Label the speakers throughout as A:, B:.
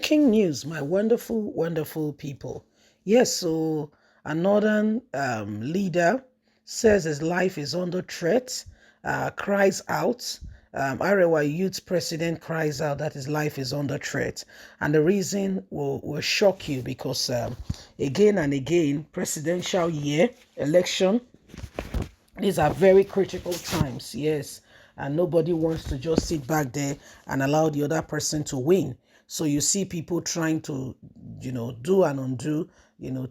A: King news, my wonderful, wonderful people. Yes, so a northern leader says his life is under threat, cries out. Arewa youth president cries out that his life is under threat. And the reason will shock you because again and again, presidential year, election, these are very critical times, yes. And nobody wants to just sit back there and allow the other person to win. So you see people trying to, do and undo,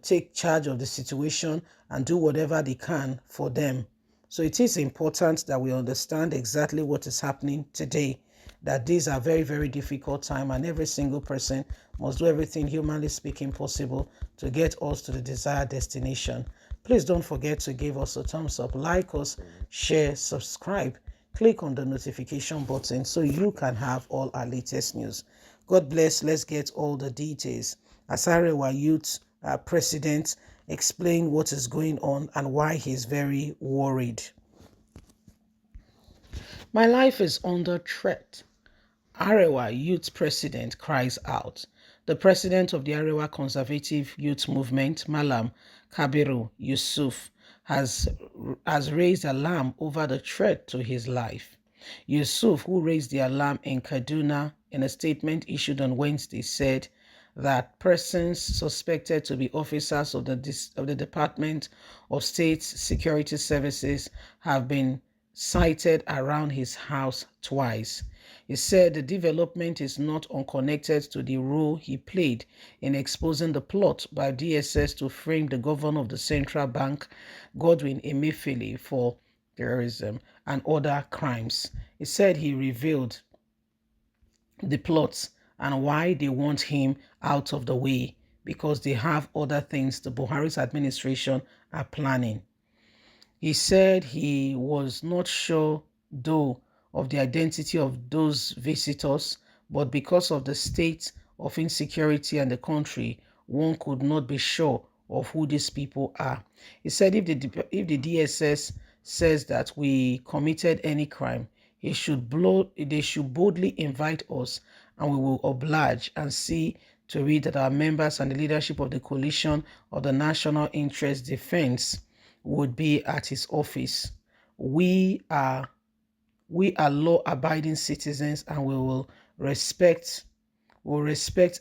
A: take charge of the situation and do whatever they can for them. So it is important that we understand exactly what is happening today, that these are very, very difficult time and every single person must do everything humanly speaking possible to get us to the desired destination. Please don't forget to give us a thumbs up, like us, share, subscribe, click on the notification button so you can have all our latest news. God bless. Let's get all the details. Arewa Youth President explain what is going on and why he's very worried. My life is under threat. Arewa Youth President cries out. The president of the Arewa Conservative Youth Movement, Malam Kabiru Yusuf, has raised alarm over the threat to his life. Yusuf, who raised the alarm in Kaduna in a statement issued on Wednesday, said that persons suspected to be officers of the Department of State Security Services have been sighted around his house twice. He said the development is not unconnected to the role he played in exposing the plot by DSS to frame the governor of the central bank, Godwin Emefiele, for terrorism and other crimes. He said he revealed the plots and why they want him out of the way because they have other things the Buhari's administration are planning. He said he was not sure, though, of the identity of those visitors, but because of the state of insecurity and the country, one could not be sure of who these people are. He said if the DSS says that we committed any crime, they should boldly invite us and we will oblige and see to it that our members and the leadership of the coalition of the National Interest Defense would be at his office. We are law-abiding citizens and we will respect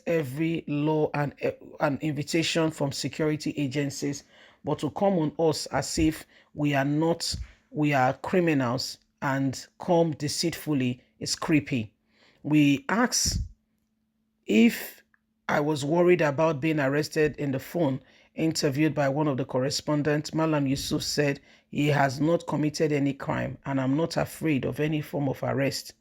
A: every law and an invitation from security agencies, but to come on us as if we are criminals and come deceitfully is creepy. We ask if I was worried about being arrested in the phone. Interviewed by one of the correspondents, Malam Yusuf said he has not committed any crime and I'm not afraid of any form of arrest.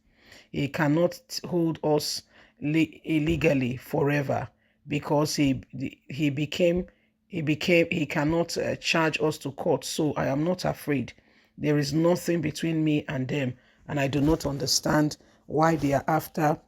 A: He cannot hold us illegally forever because he cannot charge us to court. So I am not afraid. There is nothing between me and them, and I do not understand why they are after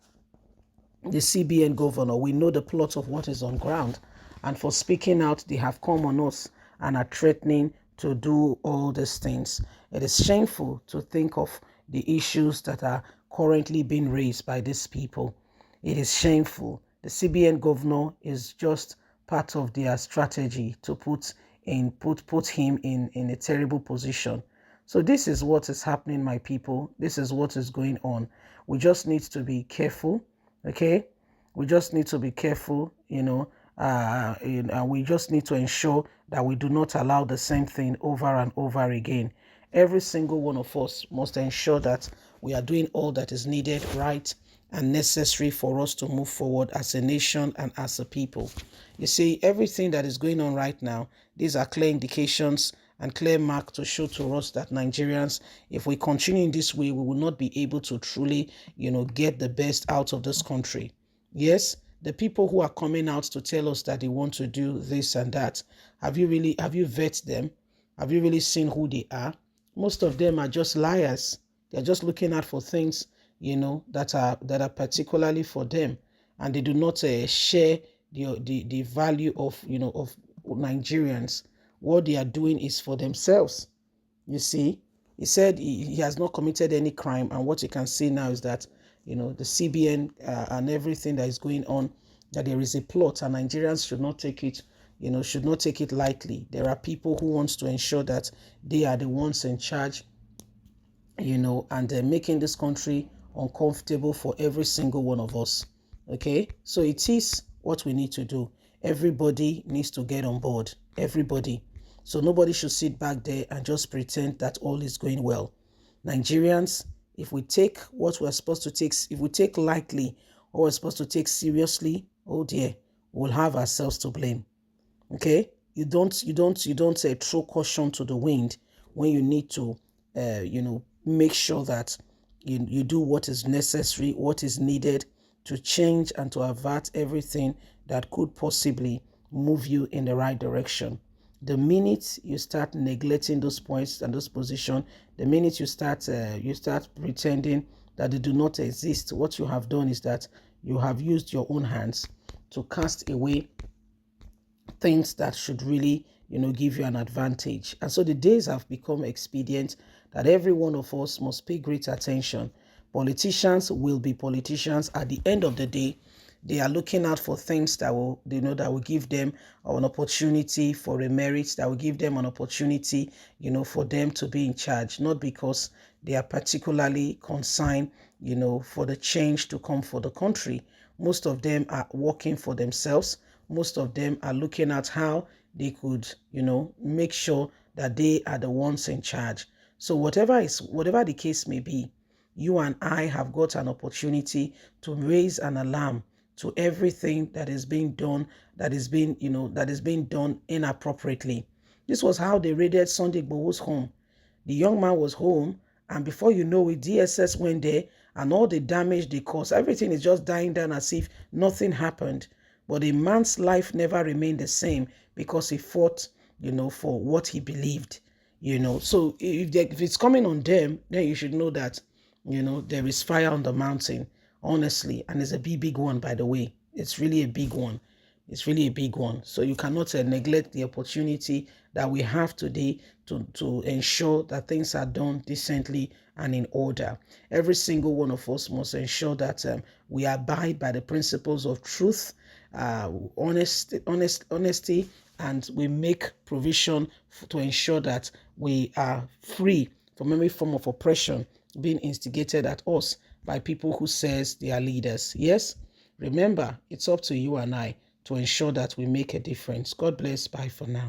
A: the CBN governor. We know the plot of what is on ground, and for speaking out, they have come on us and are threatening to do all these things. It is shameful to think of the issues that are currently being raised by these people. It is shameful. The CBN governor is just part of their strategy to put him in a terrible position. So this is what is happening, my people. This is what is going on. We just need to be careful. Okay, we just need to be careful, and we just need to ensure that we do not allow the same thing over and over again. Every single one of us must ensure that we are doing all that is needed, right, and necessary for us to move forward as a nation and as a people. You see, everything that is going on right now, these are clear indications and clear mark to show to us that Nigerians, if we continue in this way, we will not be able to truly, get the best out of this country. Yes, the people who are coming out to tell us that they want to do this and that, have you vetted them? Have you really seen who they are? Most of them are just liars. They're just looking out for things, that are particularly for them, and they do not share the value of Nigerians. What they are doing is for themselves. You see, he said he has not committed any crime, and what you can see now is that the CBN and everything that is going on that there is a plot, and Nigerians should not take it, should not take it lightly. There are people who want to ensure that they are the ones in charge, and they're making this country uncomfortable for every single one of us. Okay, so it is what we need to do. Everybody needs to get on board. Everybody. So nobody should sit back there and just pretend that all is going well. Nigerians, if we take what we're supposed to take, if we take lightly or we're supposed to take seriously, oh dear, we'll have ourselves to blame. Okay, you don't throw caution to the wind when you need to make sure that you do what is necessary, what is needed to change and to avert everything that could possibly move you in the right direction. The minute you start neglecting those points and those positions, the minute you start pretending that they do not exist, what you have done is that you have used your own hands to cast away things that should really, give you an advantage. And so the days have become expedient that every one of us must pay great attention. Politicians will be politicians. At the end of the day, they are looking out for things that will, that will give them an opportunity for a merit, that will give them an opportunity, for them to be in charge, not because they are particularly concerned, for the change to come for the country. Most of them are working for themselves. Most of them are looking at how they could, make sure that they are the ones in charge. So whatever the case may be, you and I have got an opportunity to raise an alarm to everything that is being done, that is being done inappropriately. This was how they raided Sunday Igboho's home. The young man was home, and before you know it, DSS went there, and all the damage they caused, everything is just dying down as if nothing happened. But a man's life never remained the same because he fought, for what he believed, So if it's coming on them, then you should know that, there is fire on the mountain, honestly. And it's a big one, by the way. It's really a big one. It's really a big one. So you cannot neglect the opportunity that we have today to ensure that things are done decently and in order. Every single one of us must ensure that we abide by the principles of truth, honesty, and we make provision to ensure that we are free from every form of oppression being instigated at us by people who says they are leaders. Yes, remember, it's up to you and I to ensure that we make a difference. God bless. Bye for now.